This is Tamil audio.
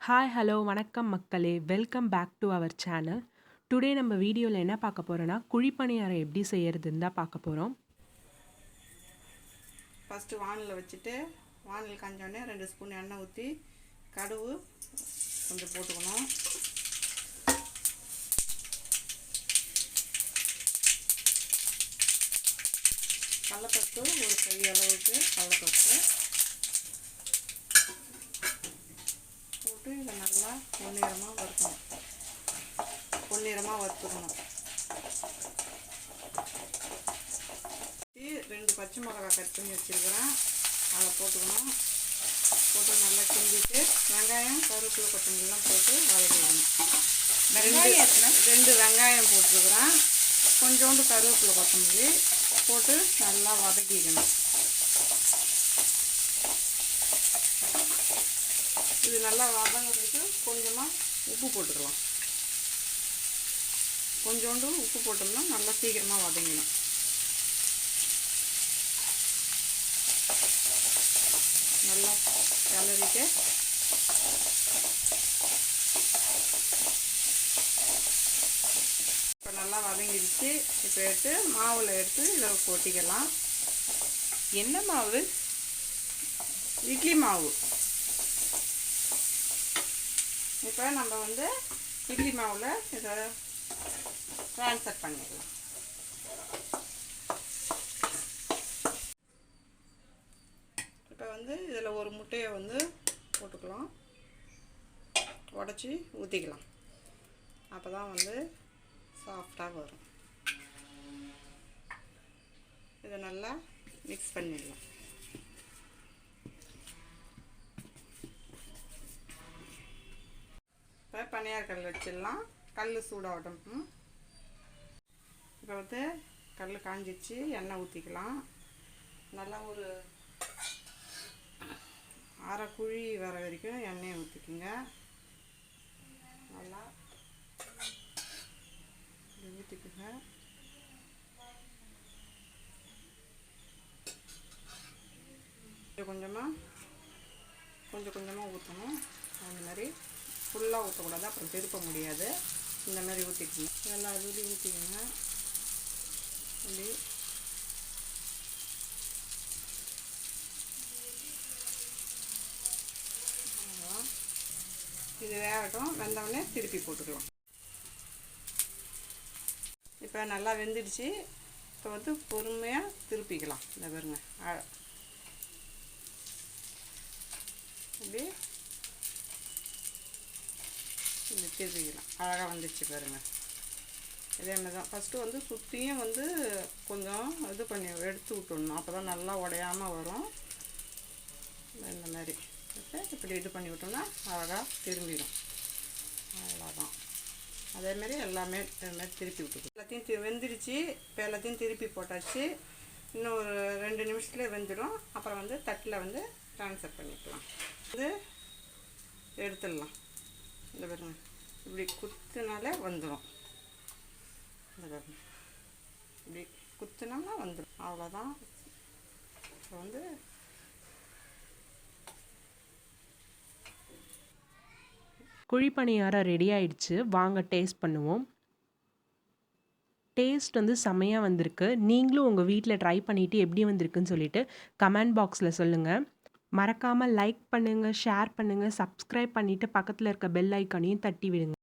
ஹாய் ஹலோ வணக்கம் மக்களே, welcome back to our channel. Today நம்ம வீடியோவில் என்ன பார்க்க போகிறோன்னா, குழிப்பணியாரம் எப்படி செய்யறதுன்னு தான் பார்க்க போகிறோம். ஃபஸ்ட்டு வானலில் வச்சுட்டு வானல் காஞ்சோடனே 2 ஸ்பூன் எண்ணெய் ஊற்றி கடுகு கொஞ்சம் போட்டுக்கணும். கடலைப்பருப்பு ஒரு கை அளவுக்கு கடலைப்பருப்பு போட்டு இதை நல்லா பொன்னிறமாக வறுக்கணும். பொன்னிறமாக வறுத்துக்கணும். 2 பச்சை மிளகாய் கட் பண்ணி வச்சுருக்கிறேன், அதை போட்டுக்கணும். போட்டு நல்லா கிண்டிட்டு வெங்காயம் கருவேப்பிலை கொத்தமல்லாம் போட்டு வதக்கிக்கணும். 2 வெங்காயம் போட்டுருக்குறேன், கொஞ்சோண்டு கருவேப்பிலை கொத்தமல்லி போட்டு நல்லா வதக்கிக்கணும். இது நல்லா வதங்கிறதுக்கு கொஞ்சமாக உப்பு போட்டுக்கலாம். கொஞ்சோண்டு உப்பு போட்டோம்னா நல்லா சீக்கிரமாக வதங்கிடும். நல்லா கிளறிட்டு இப்போ நல்லா வதங்கிடுச்சு. இப்போ எடுத்து மாவில் எடுத்து இதில் கொட்டிக்கலாம். என்ன மாவு? இட்லி மாவு. இப்போ நம்ம இட்லி மாவில் இதை ட்ரான்ஸ்ஃபர் பண்ணிடலாம். இப்போ இதில் ஒரு முட்டையை போட்டுக்கலாம், உடச்சி ஊற்றிக்கலாம். அப்போ தான் சாஃப்டாக வரும். இதை நல்லா மிக்ஸ் பண்ணிடலாம். இப்போ பனியார கல் வச்சிடலாம். கல் சூடாகட்டும். இப்போ கல் காஞ்சிச்சு, எண்ணெய் ஊற்றிக்கலாம். நல்லா ஒரு அரை குழி வர வரைக்கும் எண்ணெயை ஊற்றிக்குங்க. நல்லா ஊற்றிக்குங்க. கொஞ்சம் கொஞ்சமாக ஊற்றணும். அந்த மாதிரி ஃபுல்லாக ஊற்றக்கூடாது, அப்புறம் திருப்ப முடியாது. இந்த மாதிரி ஊற்றிக்குங்க. எல்லா இதுலேயும் ஊற்றிக்குங்க. இப்படி இது வேகட்டும். வெந்தவுடனே திருப்பி போட்டுக்கலாம். இப்போ நல்லா வெந்துடுச்சு. இப்போ பொறுமையாக திருப்பிக்கலாம். இந்த பாருங்க, இப்படி இந்த திருப்பிக்கலாம். அழகாக வந்துடுச்சு பாருங்கள். இதே மாதிரி தான் ஃபஸ்ட்டு சுற்றியும் கொஞ்சம் இது பண்ணி எடுத்து விட்டுடணும். அப்போ தான் நல்லா உடையாமல் வரும். இந்த மாதிரி இப்படி இது பண்ணி விட்டோம்னா அழகாக திரும்பிடும். அவ்வளோதான். அதேமாரி எல்லாமே இதுமாதிரி திருப்பி விட்டுக்கணும். எல்லாத்தையும் வெந்துடுச்சு. இப்போ எல்லாத்தையும் திருப்பி போட்டாச்சு. இன்னும் ஒரு 2 நிமிஷத்துலேயே வெந்துடும். அப்புறம் தட்டில் ட்ரான்ஸ்ஃபர் பண்ணிக்கலாம். எடுத்துடலாம். இந்த பாருங்க, இப்படி குத்துனாலே வந்துடும். இந்த பாருங்க, இப்படி குத்துனோம்னா வந்துடும். அவ்வளோதான். இப்போ குழிப்பணியாரம் ரெடி ஆயிடுச்சு. வாங்க டேஸ்ட் பண்ணுவோம். டேஸ்ட் செம்மையாக வந்திருக்கு. நீங்களும் உங்கள் வீட்டில் ட்ரை பண்ணிவிட்டு எப்படி வந்திருக்குன்னு சொல்லிட்டு கமெண்ட் பாக்ஸில் சொல்லுங்கள். மறக்காமல் லைக் பண்ணுங்கள், ஷேர் பண்ணுங்கள், சப்ஸ்கிரைப் பண்ணிவிட்டு பக்கத்தில் இருக்க பெல் ஐக்கானையும் தட்டி விடுங்க.